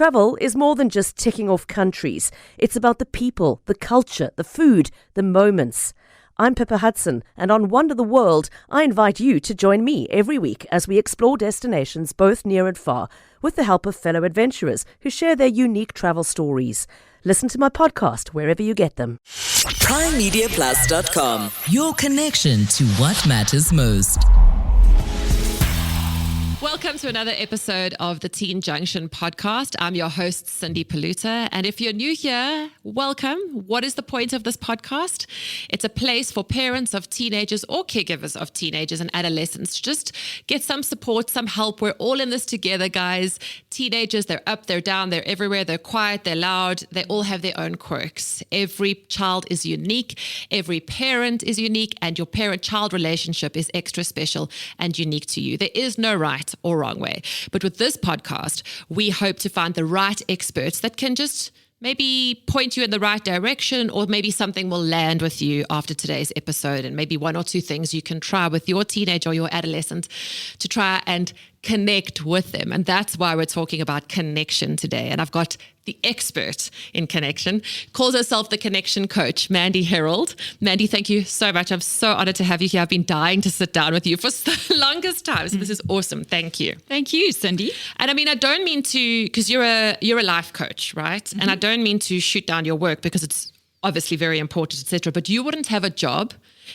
Travel is more than just ticking off countries. It's about the people, the culture, the food, the moments. I'm Pippa Hudson, and on Wonder the World, I invite you to join me every week as we explore destinations both near and far, with the help of fellow adventurers who share their unique travel stories. Listen to my podcast wherever you get them. PrimeMediaPlus.com. Your connection to what matters most. Welcome to another episode of the Teen Junction podcast. I'm your host, Cindy Poluta. And if you're new here, welcome. What is the point of this podcast? It's a place for parents of teenagers or caregivers of teenagers and adolescents to just get some support, some help. We're all in this together, guys. Teenagers, they're up, they're down, they're everywhere. They're quiet, they're loud. They all have their own quirks. Every child is unique. Every parent is unique. And your parent-child relationship is extra special and unique to you. There is no right or wrong way. But with this podcast, we hope to find the right experts that can just maybe point you in the right direction, or maybe something will land with you after today's episode, and maybe one or two things you can try with your teenager or your adolescent to try and connect with them. And that's why we're talking about connection today. And I've got the expert in connection, calls herself the connection coach, Mandy Herold. Mandy, thank you so much. I'm so honored to have you here. I've been dying to sit down with you for the longest time. So this is awesome. Thank you. Thank you, Cindy. And I mean, I don't mean to, because you're a life coach, right? Mm-hmm. And I don't mean to shoot down your work because it's obviously very important, etc. But you wouldn't have a job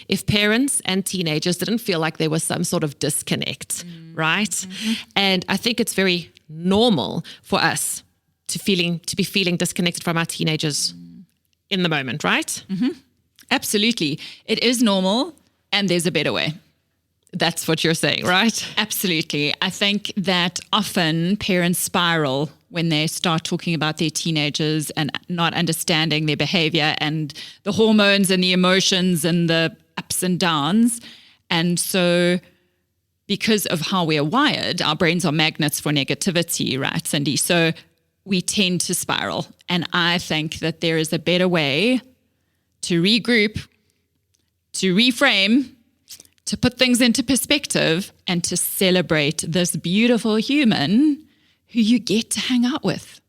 if parents and teenagers didn't feel like there was some sort of disconnect, right? Mm-hmm. And I think it's very normal for us to be feeling disconnected from our teenagers in the moment, right? Mm-hmm. Absolutely. It is normal, and there's a better way. That's what you're saying, right? Absolutely. I think that often parents spiral when they start talking about their teenagers and not understanding their behavior and the hormones and the emotions and the ups and downs. And so because of how we are wired, our brains are magnets for negativity, right, Cindy? So we tend to spiral. And I think that there is a better way to regroup, to reframe, to put things into perspective, and to celebrate this beautiful human who you get to hang out with.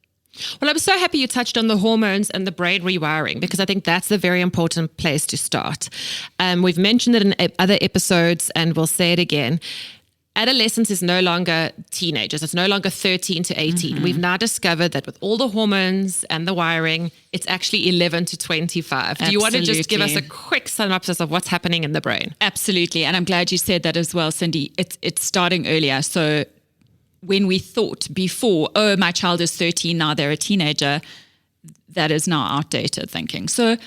Well, I'm so happy you touched on the hormones and the brain rewiring, because I think that's a very important place to start. We've mentioned it in other episodes, and we'll say it again. Adolescence is no longer teenagers. It's no longer 13 to 18. Mm-hmm. We've now discovered that with all the hormones and the wiring, it's actually 11 to 25. Do you want to just give us a quick synopsis of what's happening in the brain? Absolutely. And I'm glad you said that as well, Cindy. It's starting earlier. So when we thought before, oh, my child is 13, now they're a teenager, that is now outdated thinking. So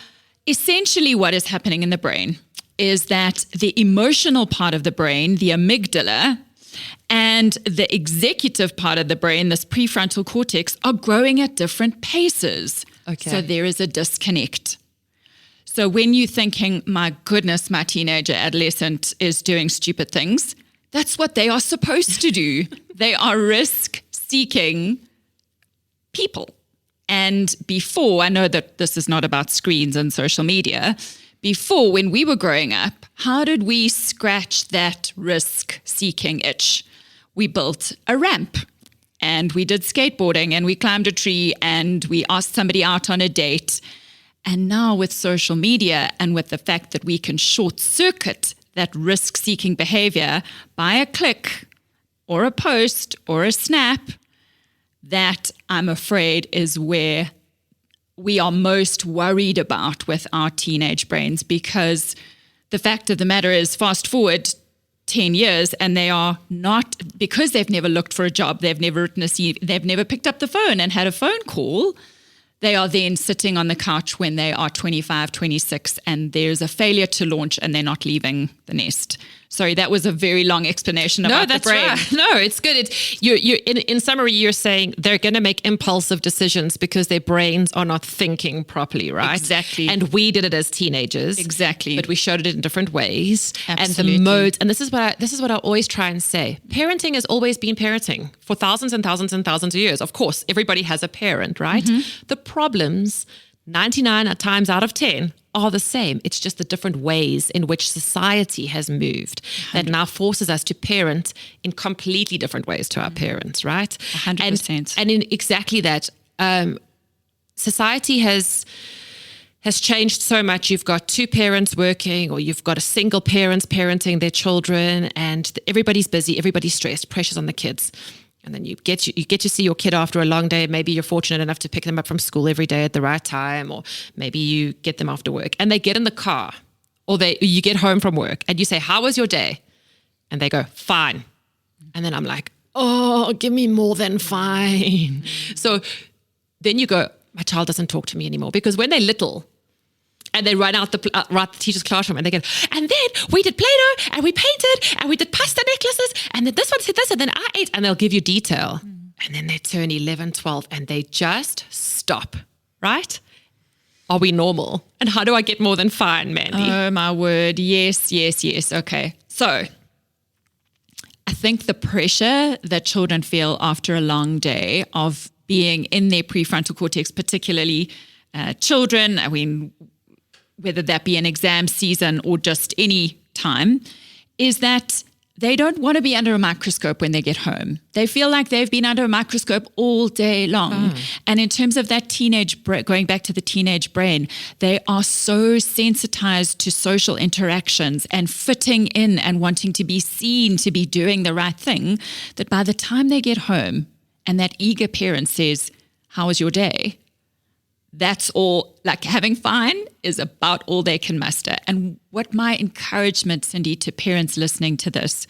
essentially what is happening in the brain is that the emotional part of the brain, the amygdala, and the executive part of the brain, this prefrontal cortex, are growing at different paces. Okay. So there is a disconnect. So when you're thinking, my goodness, my teenager, adolescent is doing stupid things, that's what they are supposed to do. They are risk-seeking people. And before, I know that this is not about screens and social media, before, when we were growing up, how did we scratch that risk-seeking itch? We built a ramp, and we did skateboarding, and we climbed a tree, and we asked somebody out on a date. And now with social media and with the fact that we can short-circuit that risk-seeking behavior by a click or a post or a snap, that I'm afraid is where we are most worried about with our teenage brains, because the fact of the matter is, fast forward 10 years and they are not, because they've never looked for a job, they've never written a CV, they've never picked up the phone and had a phone call. They are then sitting on the couch when they are 25, 26, and there's a failure to launch and they're not leaving the nest. Sorry, that was a very long explanation about the brain. Right. No, it's good. In summary, you're saying they're going to make impulsive decisions because their brains are not thinking properly, right? Exactly. And we did it as teenagers. Exactly. But we showed it in different ways. Absolutely. And the modes. And this is what I always try and say. Parenting has always been parenting for thousands and thousands and thousands of years. Of course, everybody has a parent, right? Mm-hmm. The problems 99 times out of 10 are the same. It's just the different ways in which society has moved that now forces us to parent in completely different ways to our parents, right? 100%. And in exactly that, society has changed so much. You've got two parents working, or you've got a single parents parenting their children, and everybody's busy, everybody's stressed, pressure's on the kids. And then you get to see your kid after a long day. Maybe you're fortunate enough to pick them up from school every day at the right time, or maybe you get them after work and they get in the car, or you get home from work and you say, "How was your day?" And they go, "Fine." And then I'm like, "Oh, give me more than fine." So then you go, "My child doesn't talk to me anymore," because when they're little, and they run out the teacher's classroom and they go, "And then we did Play-Doh and we painted and we did pasta necklaces and then this one said this and then I ate," and they'll give you detail. And then they turn 11, 12 and they just stop, right? Are we normal? And how do I get more than fine, Mandy? Oh, my word. Yes. Okay. So I think the pressure that children feel after a long day of being in their prefrontal cortex, particularly children, I mean, whether that be an exam season or just any time, is that they don't want to be under a microscope when they get home. They feel like they've been under a microscope all day long. And in terms of that going back to the teenage brain, they are so sensitized to social interactions and fitting in and wanting to be seen to be doing the right thing, that by the time they get home and that eager parent says, "How was your day?" that's all, like having fine is about all they can muster. And what my encouragement, Cindy, to parents listening to this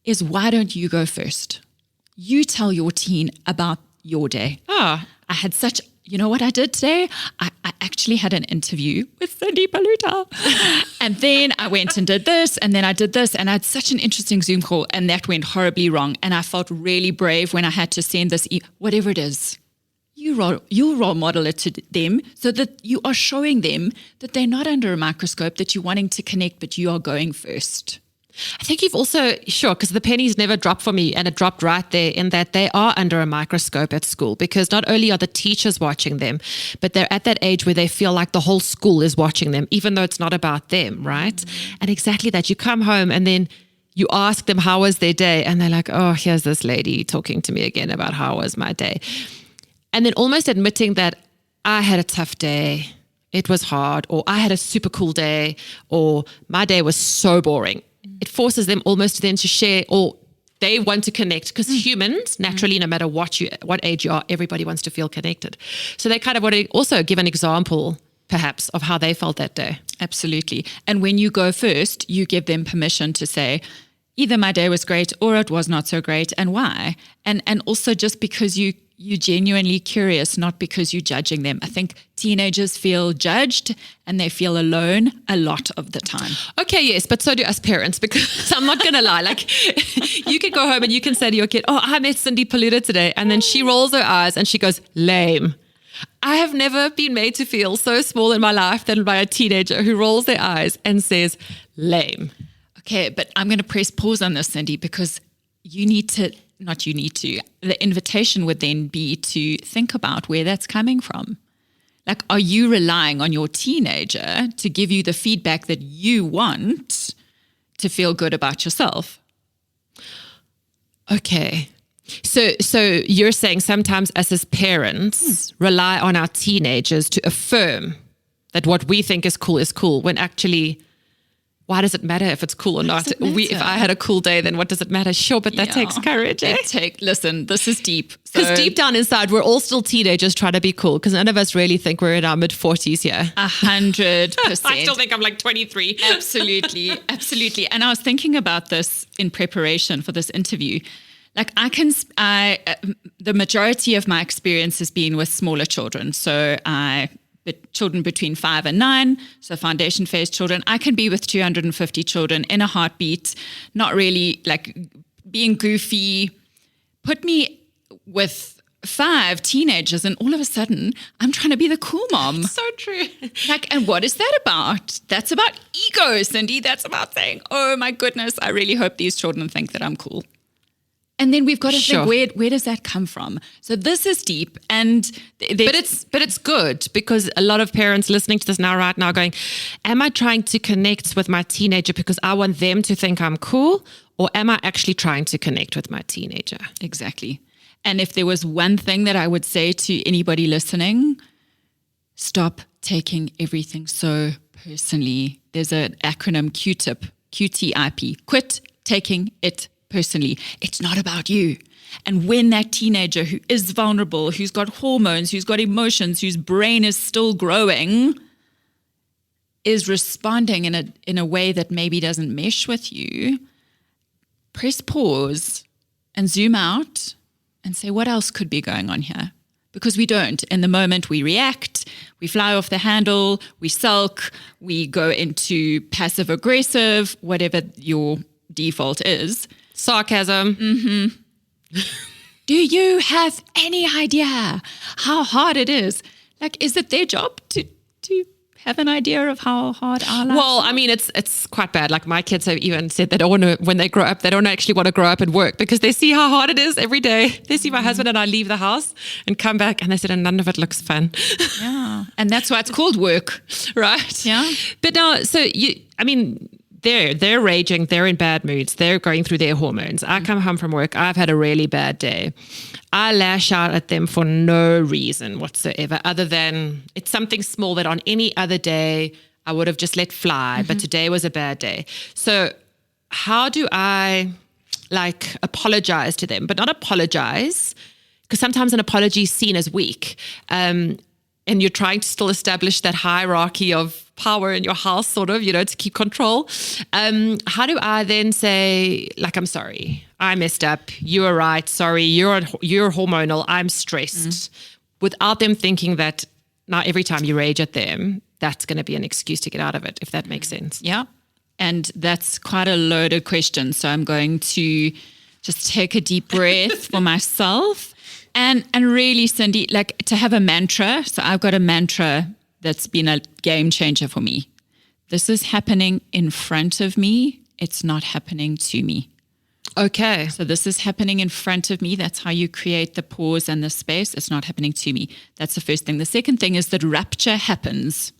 is, why don't you go first? You tell your teen about your day. I had you know what I did today? I actually had an interview with Cindy Poluta. And then I went and did this, and then I did this, and I had such an interesting Zoom call, and that went horribly wrong. And I felt really brave when I had to send this, whatever it is. You'll role model it to them so that you are showing them that they're not under a microscope, that you're wanting to connect, but you are going first. I think you've also, sure, because the pennies never dropped for me, and it dropped right there in that they are under a microscope at school, because not only are the teachers watching them, but they're at that age where they feel like the whole school is watching them, even though it's not about them, right? And exactly that. You come home and then you ask them how was their day, and they're like, "Oh, here's this lady talking to me again about how was my day." And then almost admitting that I had a tough day, it was hard, or I had a super cool day, or my day was so boring. It forces them almost then to share, or they want to connect, because humans, naturally, no matter what age you are, everybody wants to feel connected. So they kind of want to also give an example, perhaps, of how they felt that day. Absolutely. And when you go first, you give them permission to say, either my day was great or it was not so great, and why. And also just because you're genuinely curious, not because you're judging them. I think teenagers feel judged and they feel alone a lot of the time. Okay, yes, but so do us parents, because I'm not going to lie. Like, you can go home and you can say to your kid, "Oh, I met Cindy Poluta today." And then she rolls her eyes and she goes, "Lame." I have never been made to feel so small in my life than by a teenager who rolls their eyes and says, "Lame." Okay, but I'm going to press pause on this, Cindy, because the invitation would then be to think about where that's coming from. Like, are you relying on your teenager to give you the feedback that you want to feel good about yourself? Okay. So you're saying sometimes us as parents rely on our teenagers to affirm that what we think is cool, when actually, why does it matter if it's cool or not? If I had a cool day, then what does it matter? Sure, but that takes courage. Listen, this is deep. Because deep down inside, we're all still teenagers trying to be cool, because none of us really think we're in our mid-40s here. 100%. I still think I'm like 23. Absolutely. And I was thinking about this in preparation for this interview. Like, the majority of my experience has been with smaller children. So children between 5 and 9, so foundation phase children. I can be with 250 children in a heartbeat, not really like being goofy. Put me with 5 teenagers and all of a sudden I'm trying to be the cool mom. So true. Like, and what is that about? That's about ego, Cindy. That's about saying, "Oh my goodness, I really hope these children think that I'm cool." And then we've got to Sure. think, where does that come from? So this is deep, and But it's good, because a lot of parents listening to this right now going, am I trying to connect with my teenager because I want them to think I'm cool, or am I actually trying to connect with my teenager? Exactly. And if there was one thing that I would say to anybody listening, stop taking everything so personally. There's an acronym QTIP. Quit taking it personally. It's not about you. And when that teenager who is vulnerable, who's got hormones, who's got emotions, whose brain is still growing, is responding in a way that maybe doesn't mesh with you, press pause and zoom out and say, what else could be going on here? Because we don't. In the moment, we react, we fly off the handle, we sulk, we go into passive aggressive, whatever your default is. Sarcasm. Do you have any idea how hard it is? Like, is it their job to have an idea of how hard our lives Well, are? I mean, it's quite bad. Like, my kids have even said they don't want to, when they grow up, they don't actually want to grow up and work because they see how hard it is every day. They see my husband and I leave the house and come back, and they said, and none of it looks fun. Yeah. And that's why it's called work. Right? Yeah. But now, they're raging, they're in bad moods, they're going through their hormones. I come home from work, I've had a really bad day. I lash out at them for no reason whatsoever, other than it's something small that on any other day I would have just let fly, but today was a bad day. So how do I apologize to them, but not apologize, because sometimes an apology is seen as weak. And you're trying to still establish that hierarchy of power in your house, sort of, to keep control. How do I then say, I'm sorry, I messed up, you were right, sorry, you're hormonal, I'm stressed, without them thinking that now every time you rage at them, that's going to be an excuse to get out of it, if that makes sense. Yeah. And that's quite a loaded question. So I'm going to just take a deep breath for myself. And really, Cindy, to have a mantra. So I've got a mantra that's been a game changer for me. This is happening in front of me. It's not happening to me. Okay. So this is happening in front of me. That's how you create the pause and the space. It's not happening to me. That's the first thing. The second thing is that rupture happens.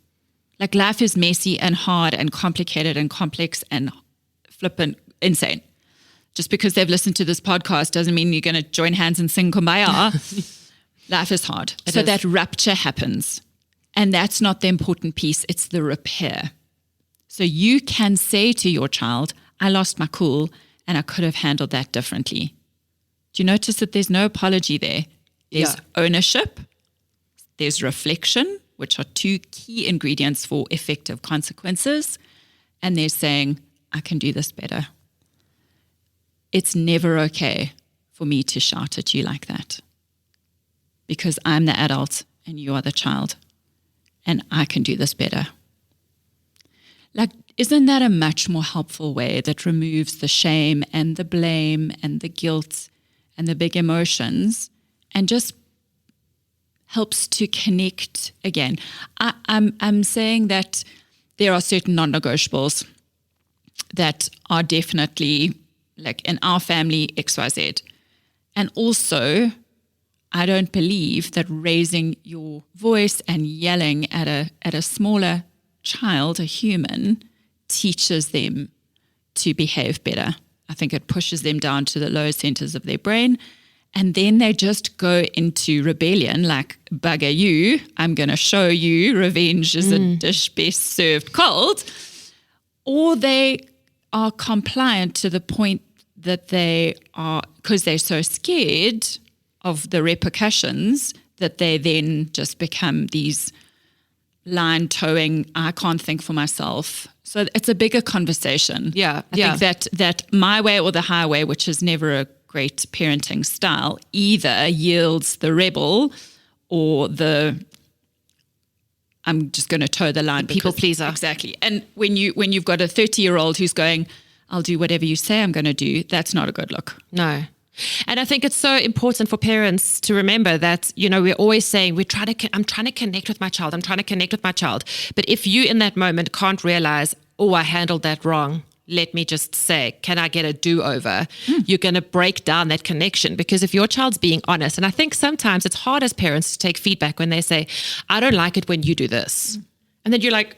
Life is messy and hard and complicated and complex and flippant insane. Just because they've listened to this podcast doesn't mean you're going to join hands and sing Kumbaya. Life is hard. It so is. that rupture happens. And that's not the important piece. It's the repair. So you can say to your child, I lost my cool and I could have handled that differently. Do you notice that there's no apology there? There's ownership. There's reflection, which are two key ingredients for effective consequences. And they're saying, I can do this better. It's never okay for me to shout at you like that, because I'm the adult and you are the child, and I can do this better. Isn't that a much more helpful way that removes the shame and the blame and the guilt and the big emotions and just helps to connect again? I'm saying that there are certain non-negotiables that are definitely in our family, XYZ. And also, I don't believe that raising your voice and yelling at a smaller child, a human, teaches them to behave better. I think it pushes them down to the lower centers of their brain. And then they just go into rebellion, bugger you, I'm going to show you, revenge is a dish best served cold. Or they are compliant to the point that they are, because they're so scared of the repercussions, that they then just become these line-towing, I can't think for myself. So it's a bigger conversation. Yeah, I think that my way or the highway, which is never a great parenting style, either yields the rebel or I'm just going to toe the line. People pleaser. Exactly. And when you've got a 30-year-old who's going, I'll do whatever you say I'm going to do, that's not a good look. No. And I think it's so important for parents to remember that, we're always saying, I'm trying to connect with my child. I'm trying to connect with my child. But if you in that moment can't realize, I handled that wrong, let me just say, can I get a do-over? You're going to break down that connection, because if your child's being honest, and I think sometimes it's hard as parents to take feedback when they say, I don't like it when you do this. And then you're like,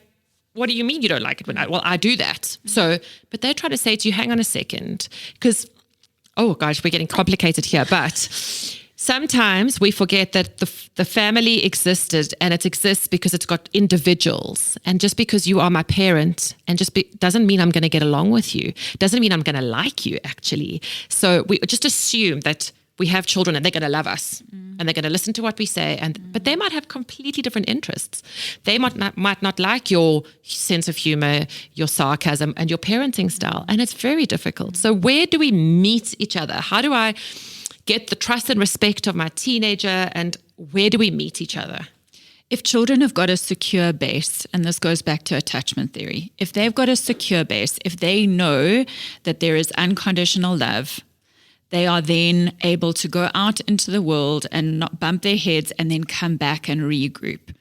what do you mean you don't like it when I do that? So, but they're trying to say to you, hang on a second, because, oh gosh, we're getting complicated here, but sometimes we forget that the family existed, and it exists because it's got individuals. And just because you are my parent and doesn't mean I'm going to get along with you, doesn't mean I'm going to like you, actually. So we just assume that we have children and they're going to love us and they're going to listen to what we say. But they might have completely different interests. They might not like your sense of humor, your sarcasm, and your parenting style. And it's very difficult. So where do we meet each other? How do I get the trust and respect of my teenager, and where do we meet each other? If children have got a secure base, and this goes back to attachment theory, if they've got a secure base, if they know that there is unconditional love, they are then able to go out into the world and not bump their heads and then come back and regroup.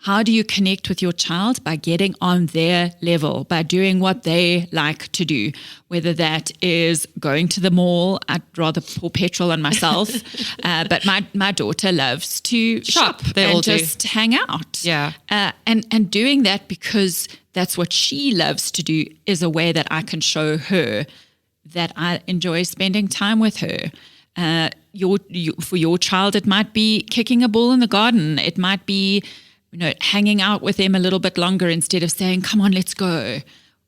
How do you connect with your child? By getting on their level, by doing what they like to do, whether that is going to the mall. I'd rather pour petrol on myself, but my daughter loves to shop and just hang out. Yeah. And doing that because that's what she loves to do is a way that I can show her that I enjoy spending time with her. For your child, it might be kicking a ball in the garden. It might be, hanging out with them a little bit longer instead of saying, come on, let's go,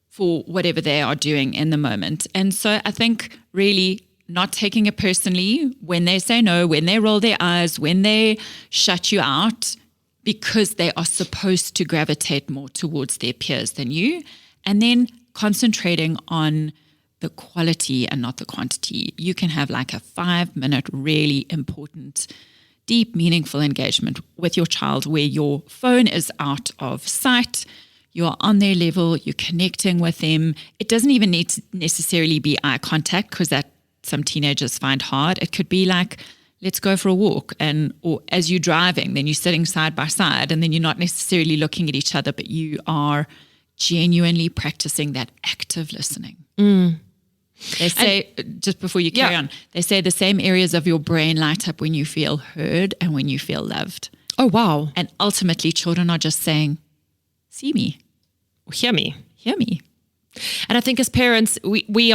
for whatever they are doing in the moment. And so I think really not taking it personally when they say no, when they roll their eyes, when they shut you out, because they are supposed to gravitate more towards their peers than you, and then concentrating on the quality and not the quantity. You can have like a 5-minute really important, deep, meaningful engagement with your child where your phone is out of sight, you're on their level, you're connecting with them. It doesn't even need to necessarily be eye contact, because that some teenagers find hard. It could be like, let's go for a walk, or as you're driving, then you're sitting side by side, and then you're not necessarily looking at each other, but you are genuinely practicing that active listening. They say, just before you carry on, they say the same areas of your brain light up when you feel heard and when you feel loved. Oh, wow. And ultimately, children are just saying, see me. Hear me. Hear me. And I think as parents, we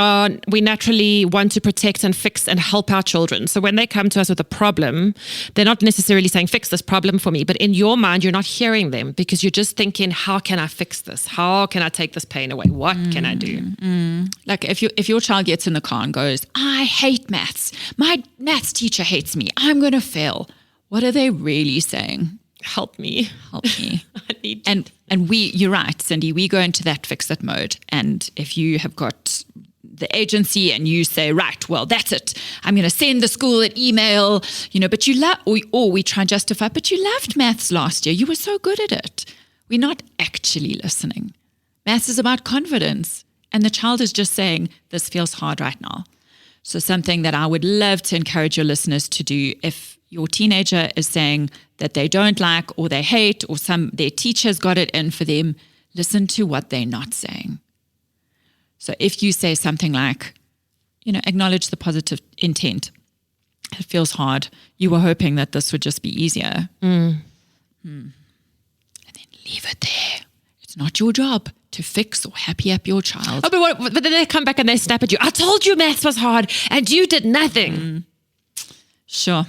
naturally want to protect and fix and help our children. So when they come to us with a problem, they're not necessarily saying, fix this problem for me. But in your mind, you're not hearing them, because you're just thinking, how can I fix this? How can I take this pain away? What can I do? Like if your child gets in the car and goes, I hate maths. My maths teacher hates me. I'm going to fail. What are they really saying? Help me. Help me. I need to. And you're right, Cindy, we go into that fix-it mode. And if you have got the agency and you say, right, well, that's it. I'm going to send the school an email, but you or we try and justify, but you loved maths last year. You were so good at it. We're not actually listening. Maths is about confidence. And the child is just saying, this feels hard right now. So something that I would love to encourage your listeners to do, if your teenager is saying that they don't like or they hate, or their teacher's got it in for them, listen to what they're not saying. So if you say something like, acknowledge the positive intent. It feels hard. You were hoping that this would just be easier. And then leave it there. It's not your job to fix or happy up your child. Oh, but then they come back and they snap at you. I told you maths was hard and you did nothing. Sure.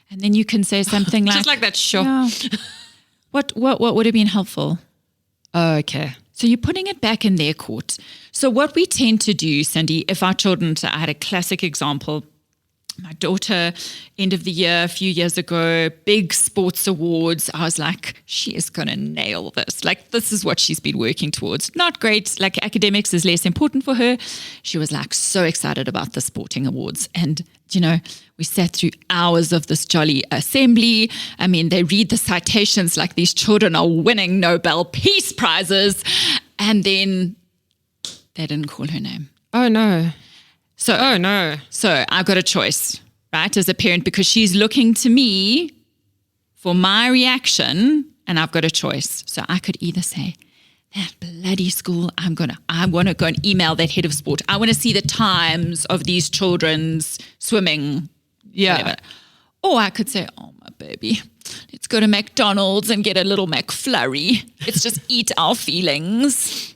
And then you can say something like... Just like that, sure. Yeah. What would have been helpful? Oh, okay. So you're putting it back in their court. So what we tend to do, Cindy, if our children... So I had a classic example. My daughter, end of the year, a few years ago, big sports awards. I was like, she is going to nail this. Like, this is what she's been working towards. Not great. Like, academics is less important for her. She was like so excited about the sporting awards. And, we sat through hours of this jolly assembly. I mean, they read the citations like these children are winning Nobel Peace Prizes. And then they didn't call her name. Oh, no. So I've got a choice, right, as a parent, because she's looking to me for my reaction, and I've got a choice. So I could either say, at bloody school, I want to go and email that head of sport. I want to see the times of these children's swimming. Yeah. Whatever. Or I could say, oh, my baby, let's go to McDonald's and get a little McFlurry. Let's just eat our feelings.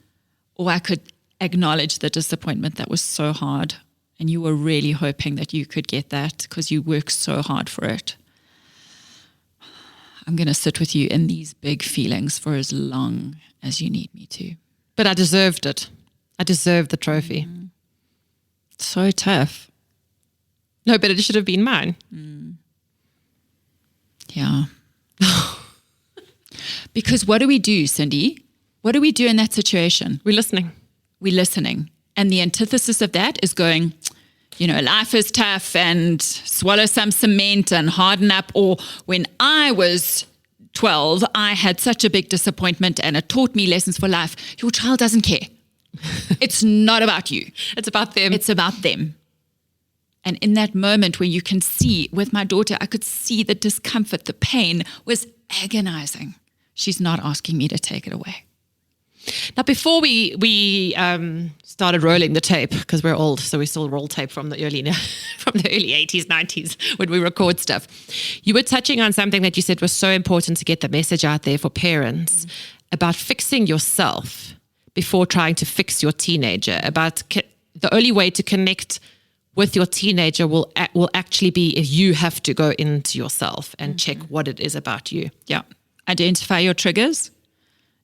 Or I could acknowledge the disappointment that was so hard. And you were really hoping that you could get that because you worked so hard for it. I'm going to sit with you in these big feelings for as long as you need me to. But I deserved it. I deserved the trophy. So tough. No, but it should have been mine. Yeah. Because what do we do, Cindy? What do we do in that situation? We're listening. We're listening. And the antithesis of that is going, life is tough and swallow some cement and harden up. Or when I was 12, I had such a big disappointment and it taught me lessons for life. Your child doesn't care. It's not about you. It's about them. It's about them. And in that moment where you can see, with my daughter, I could see the discomfort, the pain was agonizing. She's not asking me to take it away. Now, before we started rolling the tape, because we're old, so we still roll tape from the early 80s, 90s when we record stuff, you were touching on something that you said was so important to get the message out there for parents about fixing yourself before trying to fix your teenager, about the only way to connect with your teenager will actually be if you have to go into yourself and check what it is about you. Yeah. Identify your triggers.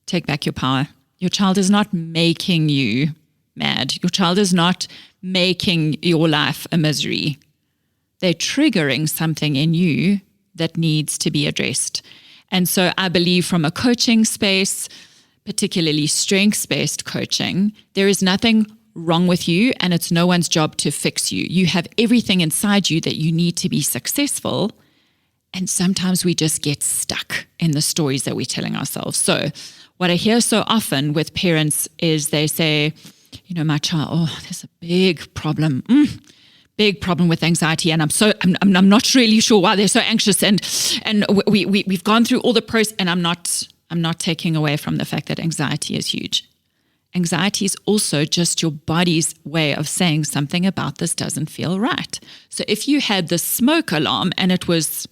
Take back your power. Your child is not making you mad. Your child is not making your life a misery. They're triggering something in you that needs to be addressed. And so I believe from a coaching space, particularly strengths-based coaching, there is nothing wrong with you and it's no one's job to fix you. You have everything inside you that you need to be successful. And sometimes we just get stuck in the stories that we're telling ourselves. So what I hear so often with parents is they say, my child, there's a big problem with anxiety. And I'm not really sure why they're so anxious. And we've gone through all the process and I'm not taking away from the fact that anxiety is huge. Anxiety is also just your body's way of saying something about this doesn't feel right. So if you had the smoke alarm and it was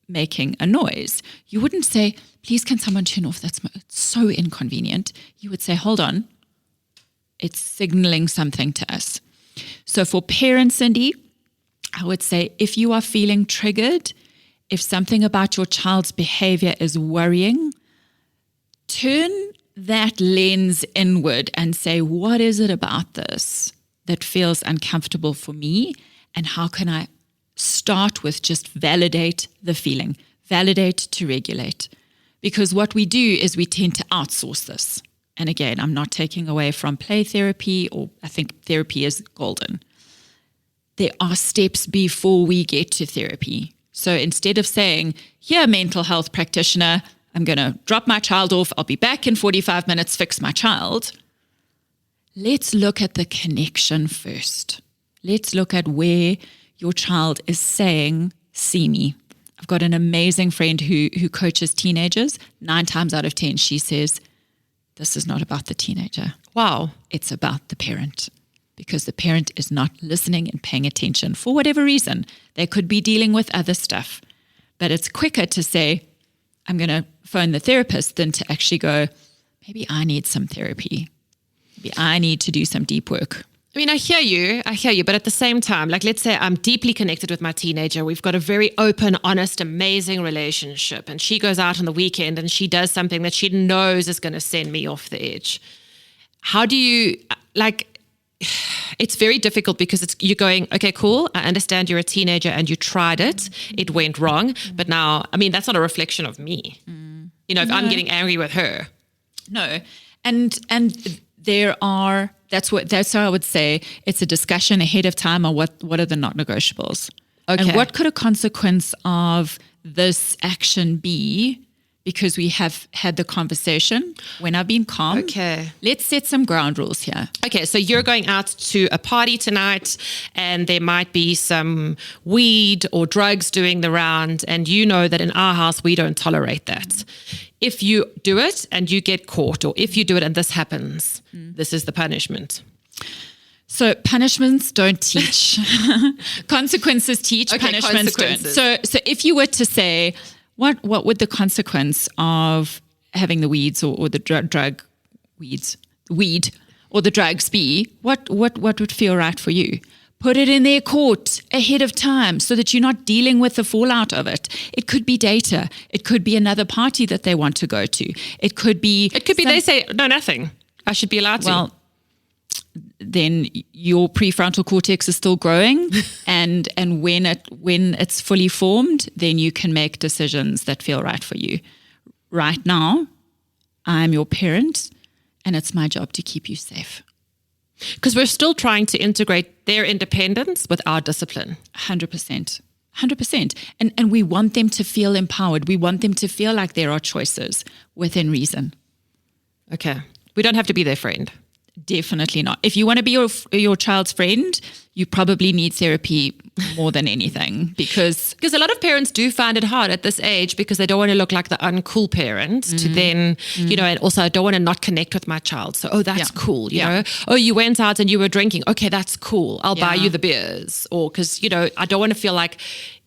making a noise, you wouldn't say, please can someone turn off that smoke? It's so inconvenient. You would say, hold on. It's signaling something to us. So for parents, Cindy, I would say if you are feeling triggered, if something about your child's behavior is worrying, turn that lens inward and say, what is it about this that feels uncomfortable for me? And how can I start with just validate the feeling, validate to regulate? Because what we do is we tend to outsource this. And again, I'm not taking away from play therapy, or I think therapy is golden. There are steps before we get to therapy. So instead of saying, here, mental health practitioner, I'm going to drop my child off, I'll be back in 45 minutes, fix my child. Let's look at the connection first. Let's look at where your child is saying, see me. I've got an amazing friend who coaches teenagers. 9 times out of 10, she says, this is not about the teenager. Wow. It's about the parent, because the parent is not listening and paying attention for whatever reason. They could be dealing with other stuff, but it's quicker to say, I'm going to phone the therapist than to actually go, maybe I need some therapy. Maybe I need to do some deep work. I mean, I hear you, but at the same time, like, let's say I'm deeply connected with my teenager. We've got a very open, honest, amazing relationship. And she goes out on the weekend and she does something that she knows is going to send me off the edge. How do you, it's very difficult because you're going, okay, cool. I understand you're a teenager and you tried it. It went wrong. But now, I mean, that's not a reflection of me. If I'm getting angry with her. No. And that's how I would say it's a discussion ahead of time on what are the not negotiables. Okay. And what could a consequence of this action be, because we have had the conversation when I've been calm. Okay. Let's set some ground rules here. Okay, so you're going out to a party tonight and there might be some weed or drugs doing the round, and you know that in our house we don't tolerate that. if you do it and you get caught, or if you do it and this happens, this is the punishment. So punishments don't teach. Consequences teach, Okay, punishments consequences. don't. So if you were to say, what would the consequence of having the weeds or the weed or the drugs be? What would feel right for you? Put it in their court ahead of time so that you're not dealing with the fallout of it. It could be data. It could be another party that they want to go to. It could be They say, no, nothing. I should be allowed to. Well, then your prefrontal cortex is still growing, and when it's fully formed, then you can make decisions that feel right for you. Right now, I'm your parent, and it's my job to keep you safe. Because we're still trying to integrate their independence with our discipline. 100%. 100%. And we want them to feel empowered. We want them to feel like there are choices within reason. Okay. We don't have to be their friend. Definitely not. If you want to be your child's friend, you probably need therapy more than anything, because a lot of parents do find it hard at this age because they don't want to look like the uncool parent to then, and also I don't want to not connect with my child. So, that's cool, you know. Oh, you went out and you were drinking. Okay, that's cool. I'll buy you the beers. Or because, I don't want to feel like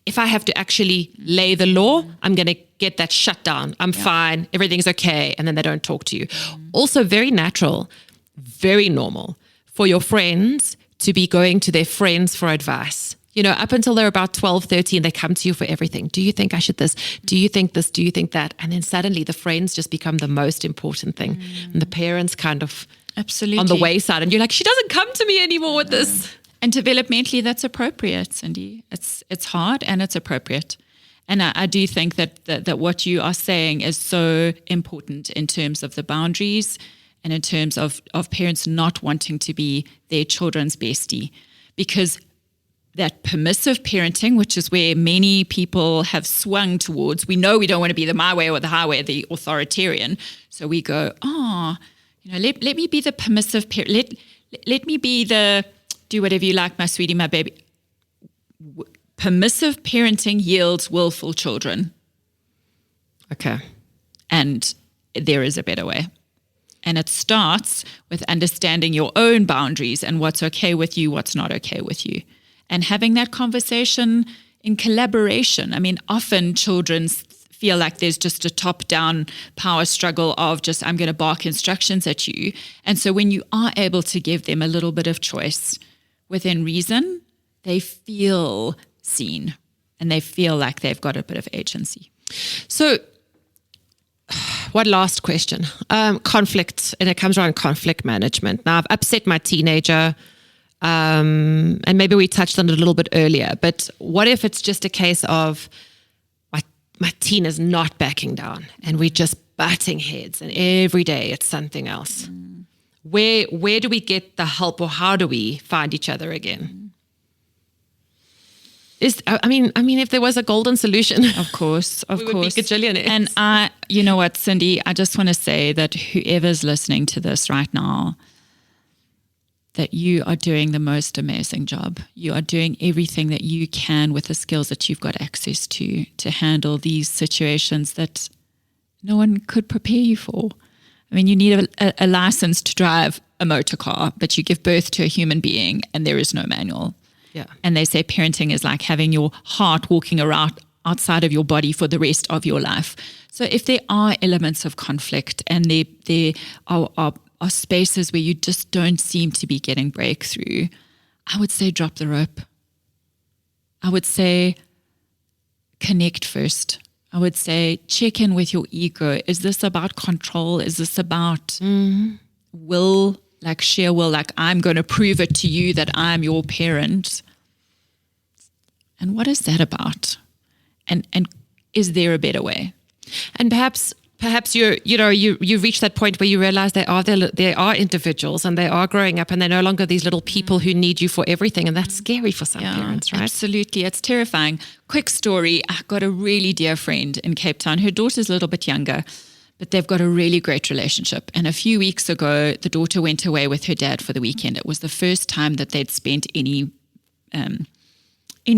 if I have to actually lay the law, I'm going to get that shut down. I'm fine. Everything's okay. And then they don't talk to you. Also very natural, very normal for your friends to be going to their friends for advice. Up until they're about 12, 13, they come to you for everything. Do you think I should this? Do you think this? Do you think that? And then suddenly the friends just become the most important thing. And the parents kind of absolutely on the wayside. And you're like, she doesn't come to me anymore with this. And developmentally, that's appropriate, Cindy. It's hard and it's appropriate. And I do think that what you are saying is so important in terms of the boundaries and in terms of parents not wanting to be their children's bestie. Because that permissive parenting, which is where many people have swung towards, we know we don't want to be the my way or the highway, the authoritarian. So we go, let me be the permissive parent. Let me be the do whatever you like, my sweetie, my baby. Permissive parenting yields willful children. Okay. And there is a better way. And it starts with understanding your own boundaries and what's okay with you, what's not okay with you. And having that conversation in collaboration. I mean, often children feel like there's just a top-down power struggle of just, I'm going to bark instructions at you. And so when you are able to give them a little bit of choice within reason, they feel seen and they feel like they've got a bit of agency. So what last question? Conflict, and it comes around conflict management. Now, I've upset my teenager, and maybe we touched on it a little bit earlier, but what if it's just a case of my teen is not backing down and we're just butting heads and every day it's something else? Where do we get the help, or how do we find each other again? I mean, if there was a golden solution, of course, we would be gajillionaires. And you know what, Cindy, I just want to say that whoever's listening to this right now, that you are doing the most amazing job. You are doing everything that you can with the skills that you've got access to handle these situations that no one could prepare you for. I mean, you need a license to drive a motor car, but you give birth to a human being and there is no manual. Yeah. And they say parenting is like having your heart walking around outside of your body for the rest of your life. So if there are elements of conflict and there are spaces where you just don't seem to be getting breakthrough, I would say drop the rope. I would say connect first. I would say check in with your ego. Is this about control? Is this about will, like sheer will, like I'm going to prove it to you that I'm your parent? And what is that about? And is there a better way? And perhaps you've reached that point where you realize they are individuals and they are growing up and they're no longer these little people who need you for everything. And that's scary for some parents, right? Absolutely. It's terrifying. Quick story. I got a really dear friend in Cape Town. Her daughter's a little bit younger, but they've got a really great relationship. And a few weeks ago, the daughter went away with her dad for the weekend. It was the first time that they'd spent any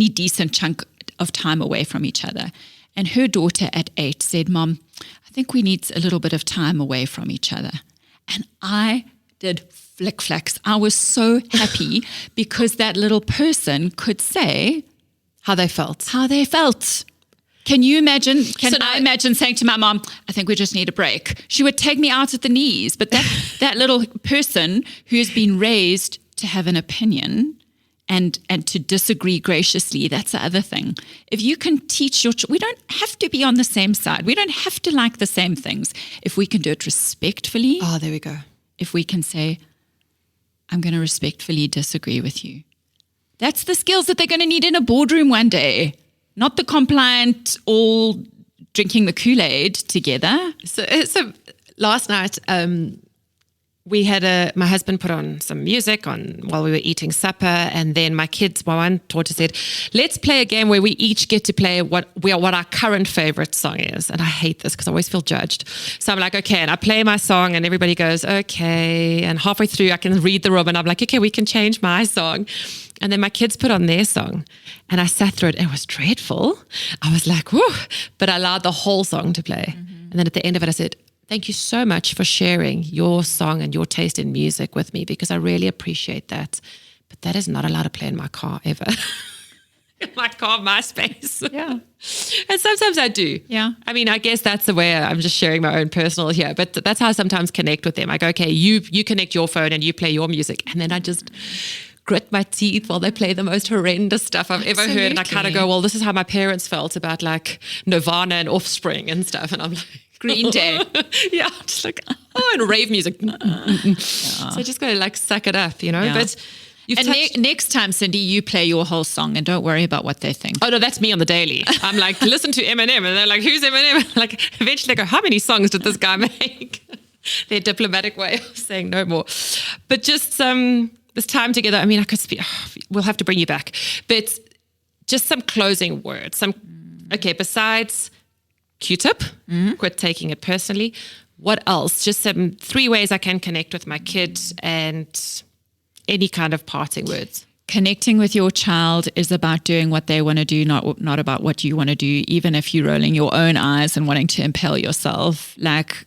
decent chunk of time away from each other. And her daughter at 8 said, "Mom, I think we need a little bit of time away from each other. And I did flick flacks. I was so happy because that little person could say How they felt. Can you imagine? I Imagine saying to my mom, I think we just need a break. She would take me out at the knees. But that little person who's been raised to have an opinion and to disagree graciously, that's the other thing. If you can teach we don't have to be on the same side. We don't have to like the same things. If we can do it respectfully. Oh, there we go. If we can say, I'm going to respectfully disagree with you. That's the skills that they're going to need in a boardroom one day. Not the compliant, all drinking the Kool-Aid together. So last night, we had my husband put on some music while we were eating supper, and then my one daughter said, let's play a game where we each get to play what our current favorite song is. And I hate this because I always feel judged. So I'm like, okay, and I play my song and everybody goes, okay. And halfway through I can read the room and I'm like, okay, we can change my song. And then my kids put on their song and I sat through it. It was dreadful. I was like, whew, but I allowed the whole song to play. Mm-hmm. And then at the end of it, I said, thank you so much for sharing your song and your taste in music with me because I really appreciate that. But that is not allowed to play in my car ever. In my car, my space. Yeah. And sometimes I do. Yeah. I mean, I guess that's the way I'm just sharing my own personal here. But that's how I sometimes connect with them. I go, okay, you connect your phone and you play your music. And then I just grit my teeth while they play the most horrendous stuff I've ever heard. And I kind of go, well, this is how my parents felt about like Nirvana and Offspring and stuff. And I'm like, Green Day. Yeah, just like, and rave music. Yeah. So I just got to like suck it up, you know. Yeah. But next time, Cindy, you play your whole song and don't worry about what they think. Oh, no, that's me on the daily. I'm like, listen to Eminem. And they're like, who's Eminem? Like, eventually they go, how many songs did this guy make? Their diplomatic way of saying no more. But just this time together, I mean, I could speak, we'll have to bring you back. But just some closing words. Okay, besides Q-tip, quit taking it personally. What else? Just 3 ways I can connect with my kids and any kind of parting words. Connecting with your child is about doing what they want to do, not about what you want to do, even if you're rolling your own eyes and wanting to impel yourself. Like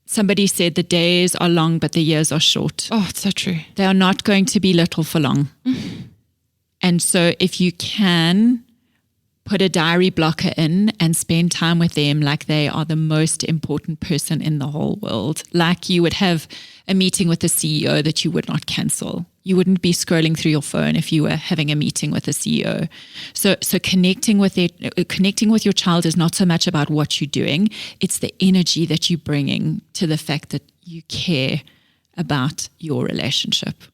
somebody said, the days are long, but the years are short. Oh, it's so true. They are not going to be little for long. And so if you can put a diary blocker in and spend time with them like they are the most important person in the whole world. Like you would have a meeting with the CEO that you would not cancel. You wouldn't be scrolling through your phone if you were having a meeting with the CEO. So connecting with your child is not so much about what you're doing. It's the energy that you're bringing to the fact that you care about your relationship.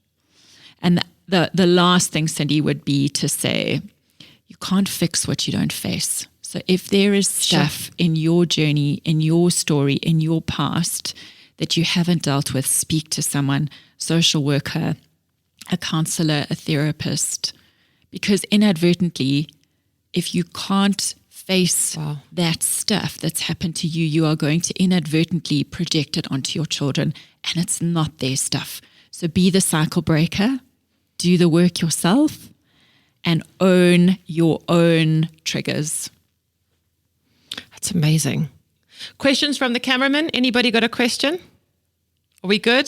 And the last thing, Cindy, would be to say, you can't fix what you don't face. So if there is stuff in your journey, in your story, in your past that you haven't dealt with, speak to someone, social worker, a counselor, a therapist, because inadvertently, if you can't face that stuff that's happened to you, you are going to inadvertently project it onto your children, and it's not their stuff. So be the cycle breaker, do the work yourself, and own your own triggers. That's amazing. Questions from the cameraman? Anybody got a question? Are we good?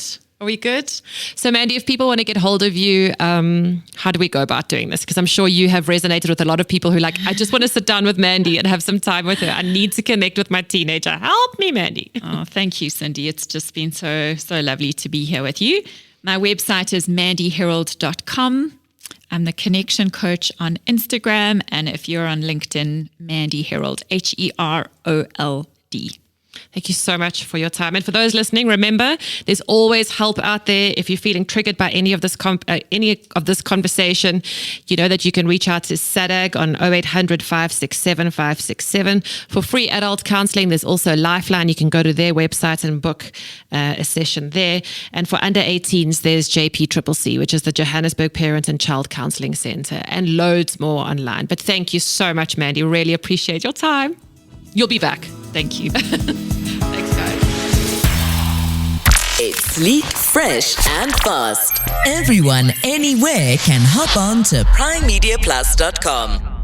So Mandy, if people want to get hold of you, how do we go about doing this? Because I'm sure you have resonated with a lot of people who are like, I just want to sit down with Mandy and have some time with her. I need to connect with my teenager. Help me, Mandy. Oh, thank you, Cindy. It's just been so lovely to be here with you. My website is mandyherald.com. I'm the connection coach on Instagram. And if you're on LinkedIn, Mandy Herald, HEROLD. Thank you so much for your time. And for those listening, remember, there's always help out there. If you're feeling triggered by any of this conversation, you know that you can reach out to SADAG on 0800 567 567 for free adult counseling. There's also Lifeline. You can go to their website and book a session there. And for under 18s, there's JPCCC, which is the Johannesburg Parent and Child Counselling Centre, and loads more online. But thank you so much, Mandy. Really appreciate your time. You'll be back. Thank you. Thanks, guys. It's sleek, fresh, and fast. Everyone, anywhere can hop on to primemediaplus.com.